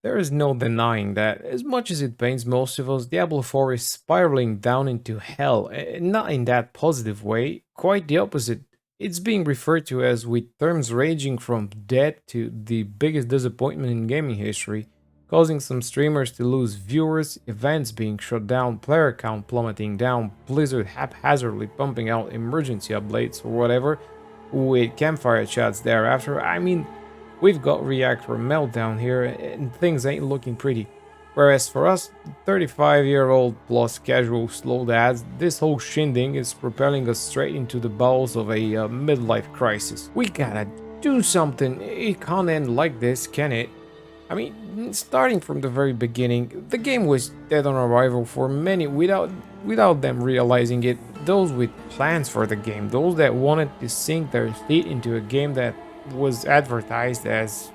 There is no denying that, as much as it pains most of us, Diablo 4 is spiraling down into hell, and not in that positive way, quite the opposite. It's being referred to as with terms ranging from dead to the biggest disappointment in gaming history, causing some streamers to lose viewers, events being shut down, player count plummeting down, Blizzard haphazardly pumping out emergency updates or whatever, with campfire chats thereafter. I mean, we've got reactor meltdown here and things ain't looking pretty. Whereas for us, 35-year-old plus casual slow dads, this whole shindig is propelling us straight into the bowels of a midlife crisis. We gotta do something. It can't end like this, can it? I mean, starting from the very beginning, the game was dead on arrival for many without them realizing it. Those with plans for the game, those that wanted to sink their teeth into a game that was advertised as,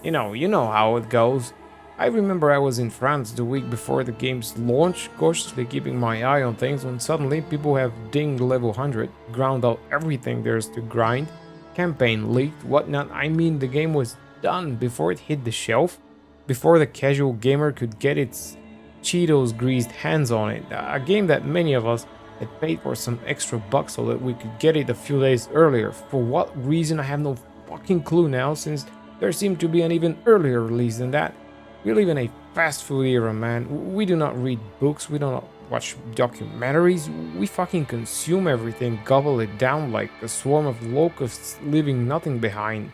you know how it goes. I remember I was in France the week before the game's launch, cautiously keeping my eye on things when suddenly people have dinged level 100, ground out everything there's to grind, campaign leaked, whatnot. I mean, the game was done before it hit the shelf, before the casual gamer could get its Cheetos greased hands on it. A game that many of us had paid for some extra bucks so that we could get it a few days earlier. For what reason, I have no fucking clue now, since there seemed to be an even earlier release than that. We live in a fast food era, man. We do not read books, we do not watch documentaries, we fucking consume everything, gobble it down like a swarm of locusts, leaving nothing behind.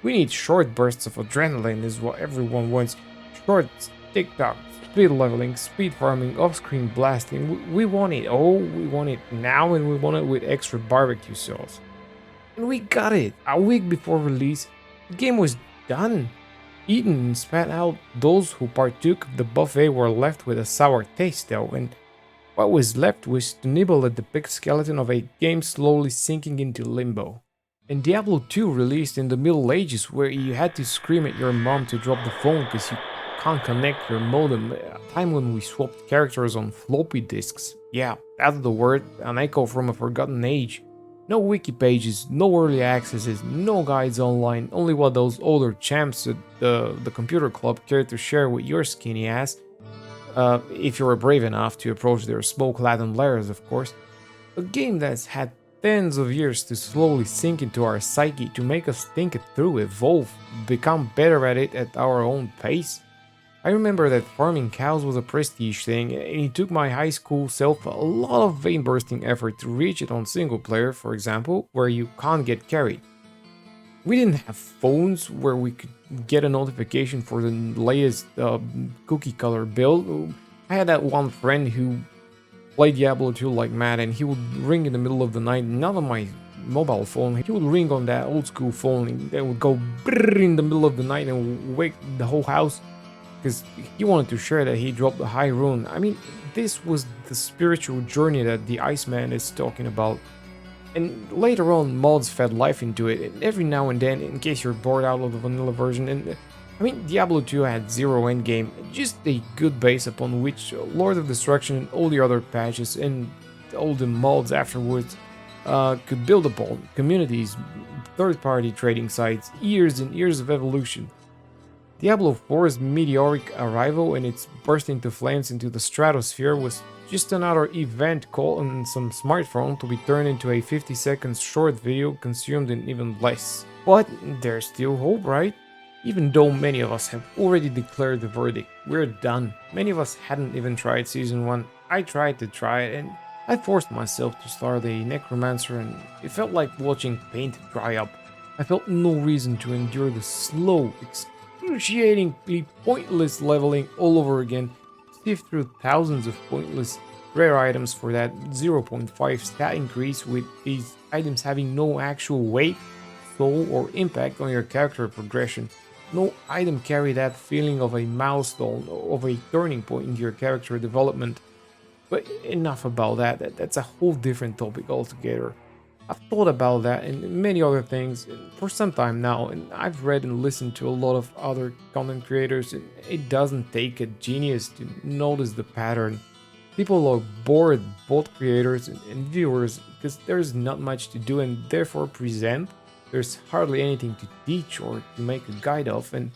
We need short bursts of adrenaline, is what everyone wants. Short TikTok, speed leveling, speed farming, off-screen blasting. We want it all, we want it now, and we want it with extra barbecue sauce. And we got it. A week before release, the game was done. Eaten and spat out, those who partook of the buffet were left with a sour taste though, and what was left was to nibble at the big skeleton of a game slowly sinking into limbo. And Diablo 2 released in the Middle Ages, where you had to scream at your mom to drop the phone because you can't connect your modem, a time when we swapped characters on floppy disks. Yeah, that's the word, an echo from a forgotten age. No wiki pages, no early accesses, no guides online, only what those older champs at the computer club cared to share with your skinny ass, if you were brave enough to approach their smoke-laden lairs, of course. A game that's had tens of years to slowly sink into our psyche to make us think it through, evolve, become better at it at our own pace. I remember that farming cows was a prestige thing, and it took my high school self a lot of vein bursting effort to reach it on single player, for example, where you can't get carried. We didn't have phones where we could get a notification for the latest cookie color build. I had that one friend who played Diablo 2 like mad, and he would ring in the middle of the night, not on my mobile phone, he would ring on that old school phone, and that would go brrr in the middle of the night and wake the whole house because he wanted to share that he dropped the high rune. I mean, this was the spiritual journey that the Iceman is talking about. And later on, mods fed life into it, and every now and then, in case you're bored out of the vanilla version, and I mean, Diablo 2 had zero endgame, just a good base upon which Lord of Destruction and all the other patches and all the mods afterwards could build upon. Communities, third-party trading sites, years and years of evolution. Diablo 4's meteoric arrival and its burst into flames into the stratosphere was just another event called on some smartphone to be turned into a 50-second short video consumed in even less. But there's still hope, right? Even though many of us have already declared the verdict, we're done. Many of us hadn't even tried Season 1. I tried to try it, and I forced myself to start a Necromancer, and it felt like watching paint dry up. I felt no reason to endure the slow, excruciatingly pointless leveling all over again, sift through thousands of pointless rare items for that 0.5 stat increase, with these items having no actual weight, soul, or impact on your character progression. No item carry that feeling of a milestone, of a turning point in your character development. But enough about that, that's a whole different topic altogether. I've thought about that and many other things for some time now, and I've read and listened to a lot of other content creators, and it doesn't take a genius to notice the pattern. People are bored, both creators and viewers, because there's not much to do and therefore present. There's hardly anything to teach or to make a guide of, and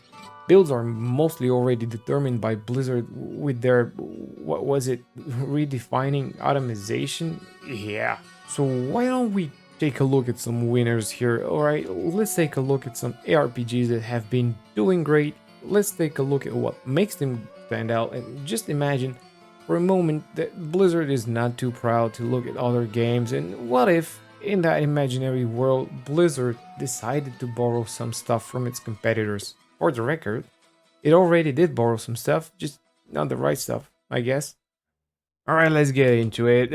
Builds are mostly already determined by Blizzard with their, what was it, redefining automation? Yeah. So why don't we take a look at some winners here? Alright, let's take a look at some ARPGs that have been doing great. Let's take a look at what makes them stand out, and just imagine for a moment that Blizzard is not too proud to look at other games, and what if in that imaginary world Blizzard decided to borrow some stuff from its competitors? For the record, it already did borrow some stuff, just not the right stuff, I guess. Alright, let's get into it.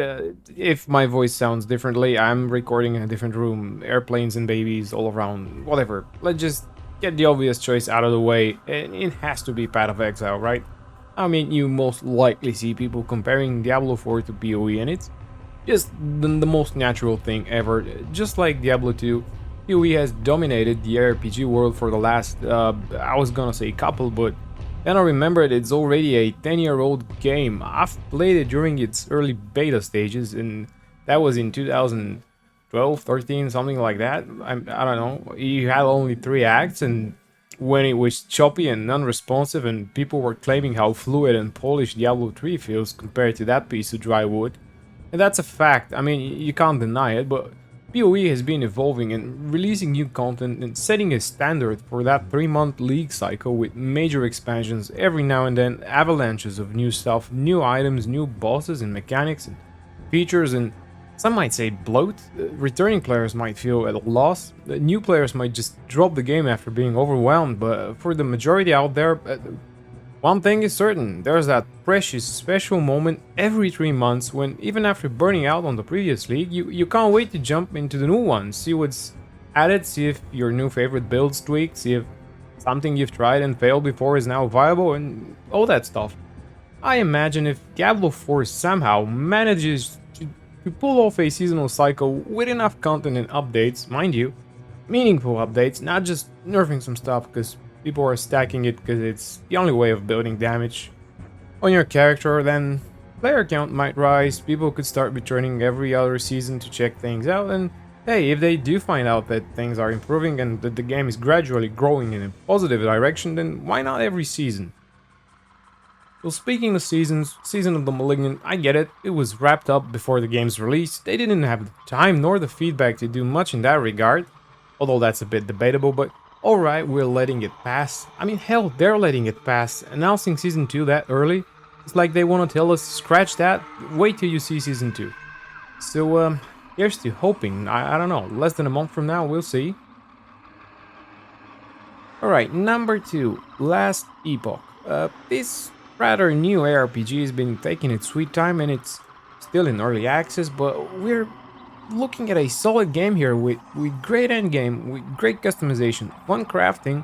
If my voice sounds differently, I'm recording in a different room, airplanes and babies all around, whatever. Let's just get the obvious choice out of the way, and it has to be Path of Exile, right? I mean, you most likely see people comparing Diablo 4 to PoE, and it's just the most natural thing ever. Just like Diablo 2, PoE has dominated the RPG world for the last, I was gonna say couple, but then I remembered it's already a 10-year-old game. I've played it during its early beta stages, and that was in 2012, 13, something like that. I don't know. You had only 3 acts, and when it was choppy and non-responsive, and people were claiming how fluid and polished Diablo 3 feels compared to that piece of dry wood. And that's a fact, I mean, you can't deny it, but PoE has been evolving and releasing new content and setting a standard for that 3-month league cycle with major expansions every now and then, avalanches of new stuff, new items, new bosses and mechanics and features, and some might say bloat. Returning players might feel at a loss, new players might just drop the game after being overwhelmed, but for the majority out there, one thing is certain, there's that precious special moment every 3 months when, even after burning out on the previous league, you can't wait to jump into the new one, see what's added, see if your new favorite build's tweaked, see if something you've tried and failed before is now viable, and all that stuff. I imagine if Diablo 4 somehow manages to pull off a seasonal cycle with enough content and updates, mind you, meaningful updates, not just nerfing some stuff because people are stacking it because it's the only way of building damage on your character, then player count might rise, people could start returning every other season to check things out, and hey, if they do find out that things are improving and that the game is gradually growing in a positive direction, then why not every season? Well, speaking of seasons, Season of the Malignant, I get it, it was wrapped up before the game's release, they didn't have the time nor the feedback to do much in that regard, although that's a bit debatable, but alright, we're letting it pass. I mean, hell, they're letting it pass. Announcing Season 2 that early, it's like they want to tell us, scratch that, wait till you see Season 2. So, here's to hoping, I don't know, less than a month from now, we'll see. Alright, number 2, Last Epoch. This rather new ARPG has been taking its sweet time and it's still in early access, but we're looking at a solid game here with great endgame, with great customization, fun crafting,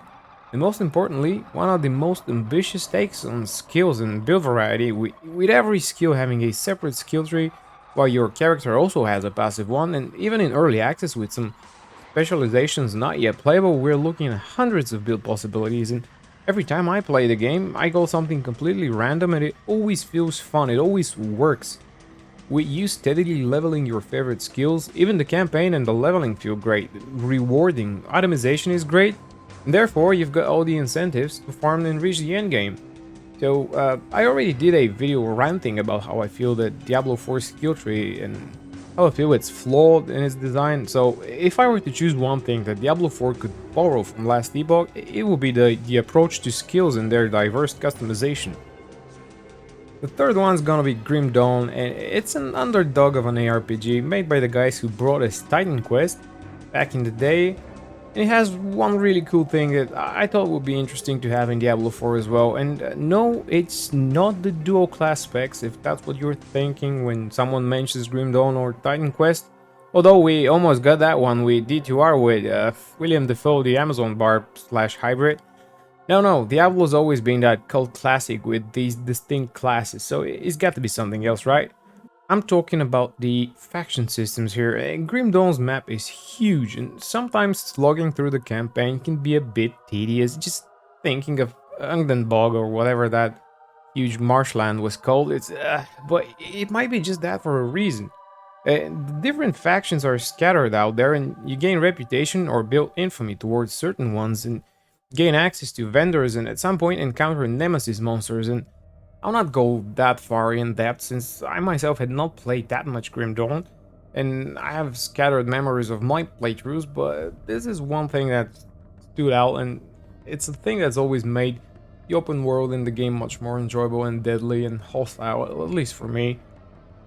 and most importantly, one of the most ambitious takes on skills and build variety, with every skill having a separate skill tree, while your character also has a passive one, and even in early access with some specializations not yet playable, we're looking at hundreds of build possibilities, and every time I play the game, I go something completely random and it always feels fun, it always works. With you steadily leveling your favorite skills, even the campaign and the leveling feel great, rewarding, itemization is great, and therefore you've got all the incentives to farm and reach the endgame. So, I already did a video ranting about how I feel that Diablo 4 skill tree and how I feel it's flawed in its design, so if I were to choose one thing that Diablo 4 could borrow from Last Epoch, it would be the approach to skills and their diverse customization. The third one's gonna be Grim Dawn, and it's an underdog of an ARPG made by the guys who brought us Titan Quest back in the day. And it has one really cool thing that I thought would be interesting to have in Diablo 4 as well. And no, it's not the dual class specs, if that's what you're thinking when someone mentions Grim Dawn or Titan Quest. Although we almost got that one with D2R with William Defoe, the Amazon Barb / hybrid. No, Diablo's always been that cult classic with these distinct classes, so it's got to be something else, right? I'm talking about the faction systems here, and Grim Dawn's map is huge, and sometimes slogging through the campaign can be a bit tedious, just thinking of Ungdenbog or whatever that huge marshland was called, but it might be just that for a reason. The different factions are scattered out there, and you gain reputation or build infamy towards certain ones, and gain access to vendors, and at some point encounter nemesis monsters. And I'll not go that far in depth since I myself had not played that much Grim Dawn, and I have scattered memories of my playthroughs, but this is one thing that stood out, and it's a thing that's always made the open world in the game much more enjoyable and deadly and hostile, at least for me.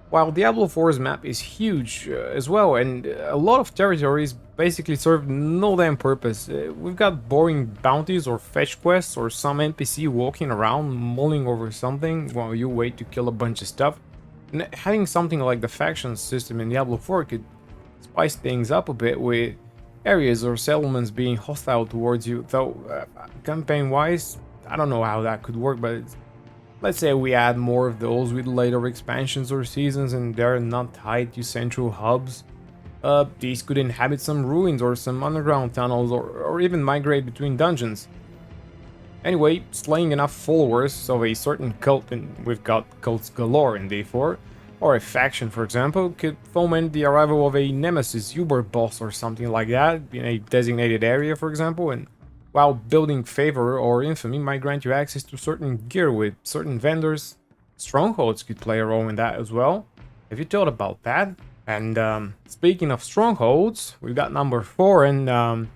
While Diablo 4's map is huge as well, and a lot of territories basically serve no damn purpose. We've got boring bounties or fetch quests or some NPC walking around mulling over something while you wait to kill a bunch of stuff. And having something like the faction system in Diablo 4 could spice things up a bit with areas or settlements being hostile towards you, though campaign-wise, I don't know how that could work, but let's say we add more of those with later expansions or seasons and they're not tied to central hubs. These could inhabit some ruins or some underground tunnels or even migrate between dungeons. Anyway, slaying enough followers of a certain cult, and we've got cults galore in D4, or a faction for example, could foment the arrival of a nemesis Uber boss or something like that in a designated area for example, and while building favor or infamy might grant you access to certain gear with certain vendors. Strongholds could play a role in that as well. Have you thought about that? And speaking of strongholds, we've got number 4, and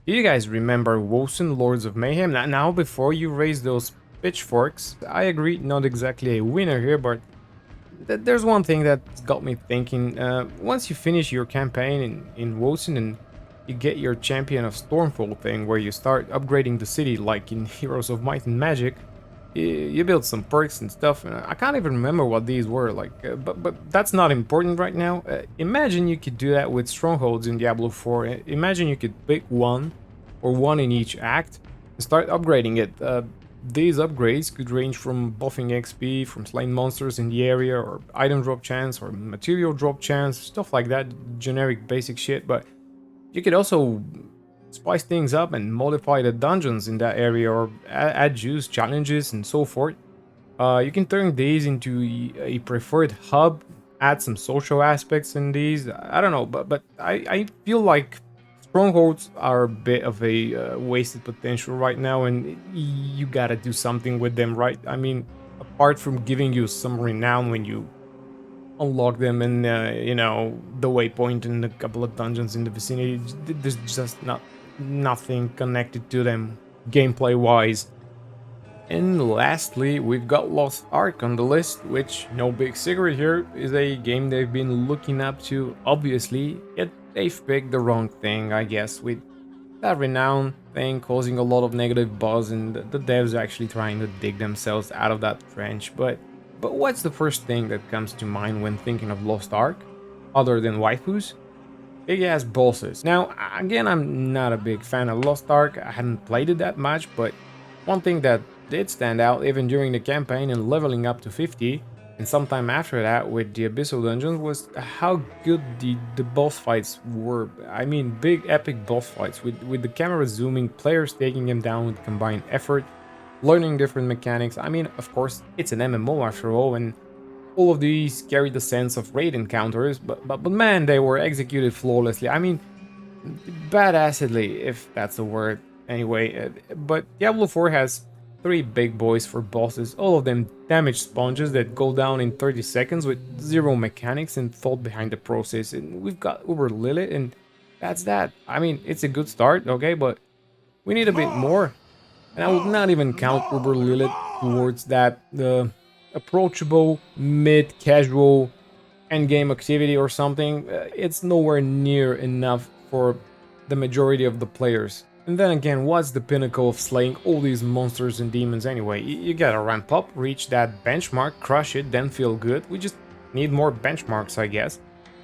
do you guys remember Wosen, Lords of Mayhem? Now, before you raise those pitchforks, I agree, not exactly a winner here, but there's one thing that got me thinking. Once you finish your campaign in Wosen and you get your Champion of Stormfall thing, where you start upgrading the city like in Heroes of Might and Magic, you build some perks and stuff, and I can't even remember what these were, like, but that's not important right now. Imagine you could do that with strongholds in Diablo 4. Imagine you could pick one, or one in each act, and start upgrading it. These upgrades could range from buffing XP, from slaying monsters in the area, or item drop chance, or material drop chance, stuff like that, generic basic shit, but you could also spice things up and modify the dungeons in that area, or add juice, challenges, and so forth. You can turn these into a preferred hub, add some social aspects in these. I don't know, but I feel like strongholds are a bit of a wasted potential right now, and you gotta do something with them, right? I mean, apart from giving you some renown when you unlock them in, you know, the waypoint and a couple of dungeons in the vicinity, there's just nothing connected to them gameplay wise. And lastly, we've got Lost Ark on the list, which, no big secret here, is a game they've been looking up to, obviously, yet they've picked the wrong thing, I guess, with that renown thing causing a lot of negative buzz and the devs actually trying to dig themselves out of that trench. But what's the first thing that comes to mind when thinking of Lost Ark, other than waifus? Big ass bosses. Now, again, I'm not a big fan of Lost Ark, I hadn't played it that much, but one thing that did stand out even during the campaign and leveling up to 50, and sometime after that with the Abyssal Dungeons, was how good the boss fights were. I mean, big epic boss fights with the camera zooming, players taking them down with combined effort, learning different mechanics. I mean, of course, it's an MMO after all, and all of these carried the sense of raid encounters, but man, they were executed flawlessly. I mean, badassedly, if that's a word. Anyway, but Diablo 4 has 3 big boys for bosses, all of them damage sponges that go down in 30 seconds with zero mechanics and thought behind the process. And we've got Uber Lilith, and that's that. I mean, it's a good start, okay, but we need a bit more. And I would not even count Uber Lilith towards that approachable, mid-casual endgame activity or something. It's nowhere near enough for the majority of the players. And then again, what's the pinnacle of slaying all these monsters and demons anyway? You gotta ramp up, reach that benchmark, crush it, then feel good. We just need more benchmarks, I guess.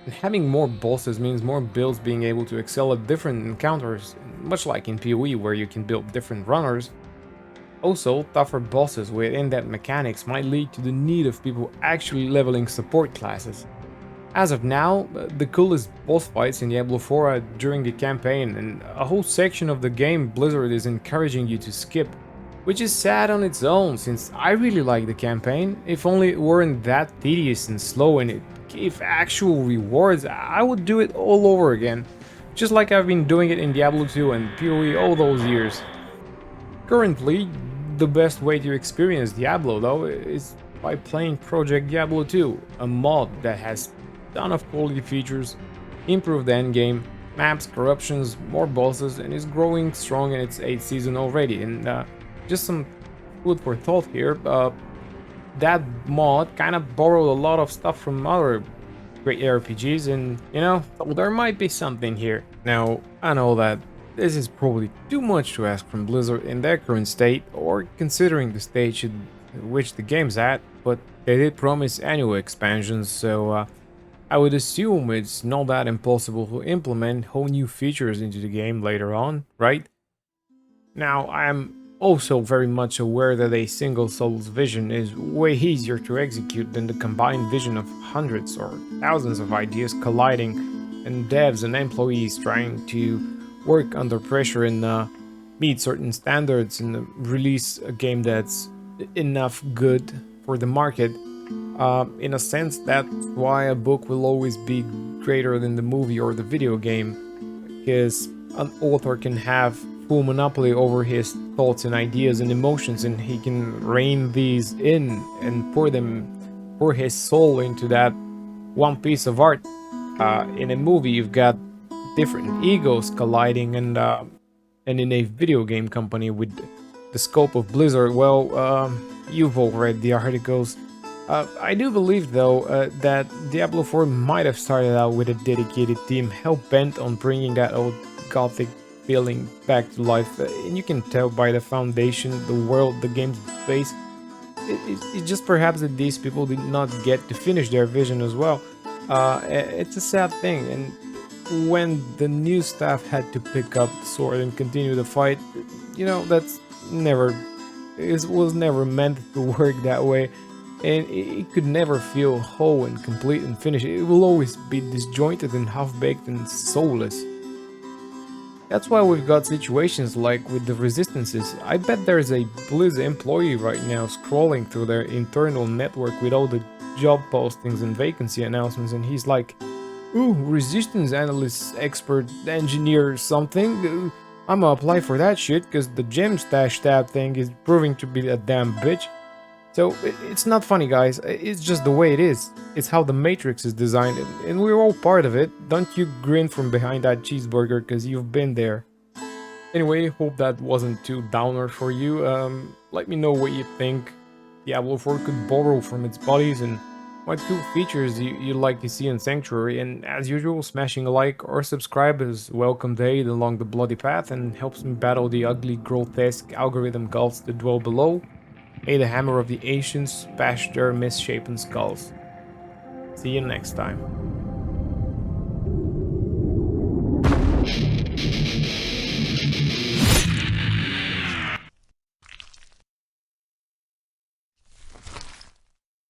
And having more bosses means more builds being able to excel at different encounters, much like in PoE where you can build different runners. Also, tougher bosses with in-depth mechanics might lead to the need of people actually leveling support classes. As of now, the coolest boss fights in Diablo 4 are during the campaign, and a whole section of the game Blizzard is encouraging you to skip, which is sad on its own since I really like the campaign. If only it weren't that tedious and slow and it gave actual rewards, I would do it all over again, just like I've been doing it in Diablo 2 and PoE all those years. Currently, the best way to experience Diablo though is by playing Project Diablo 2, a mod that has a ton of quality features, improved endgame, maps, corruptions, more bosses, and is growing strong in its 8th season already. And just some food for thought here, that mod kind of borrowed a lot of stuff from other great RPGs, and so there might be something here. Now, I know that this is probably too much to ask from Blizzard in their current state, or considering the stage at which the game's at, but they did promise annual expansions, so I would assume it's not that impossible to implement whole new features into the game later on, right? Now, I'm also very much aware that a single soul's vision is way easier to execute than the combined vision of hundreds or thousands of ideas colliding, and devs and employees trying to work under pressure and meet certain standards and release a game that's enough good for the market. In a sense, that's why a book will always be greater than the movie or the video game, because an author can have full monopoly over his thoughts and ideas and emotions, and he can rein these in and pour his soul into that one piece of art. In a movie, you've got different egos colliding, and in a video game company with the scope of Blizzard, well, you've all read the articles. I do believe, though, that Diablo 4 might have started out with a dedicated team hell-bent on bringing that old gothic feeling back to life, and you can tell by the foundation, the world, the game's base. It's just perhaps that these people did not get to finish their vision as well. It's a sad thing, and when the new staff had to pick up the sword and continue the fight, that's it was never meant to work that way, and it could never feel whole and complete and finished. It will always be disjointed and half-baked and soulless. That's why we've got situations like with the Resistances. I bet there's a Blizz employee right now scrolling through their internal network with all the job postings and vacancy announcements, and he's like, "Ooh, Resistance analyst, expert, engineer, something. I'ma apply for that shit, cause the gem stash tab thing is proving to be a damn bitch." So it's not funny, guys, it's just the way it is. It's how the Matrix is designed, and we're all part of it. Don't you grin from behind that cheeseburger, cause you've been there. Anyway, hope that wasn't too downer for you. Let me know what you think Diablo 4 could borrow from its bodies, and what cool features you'd like to see in Sanctuary. And as usual, smashing a like or subscribe is welcomed aid along the bloody path and helps me battle the ugly, grotesque algorithm gods that dwell below. May the hammer of the ancients bash their misshapen skulls. See you next time.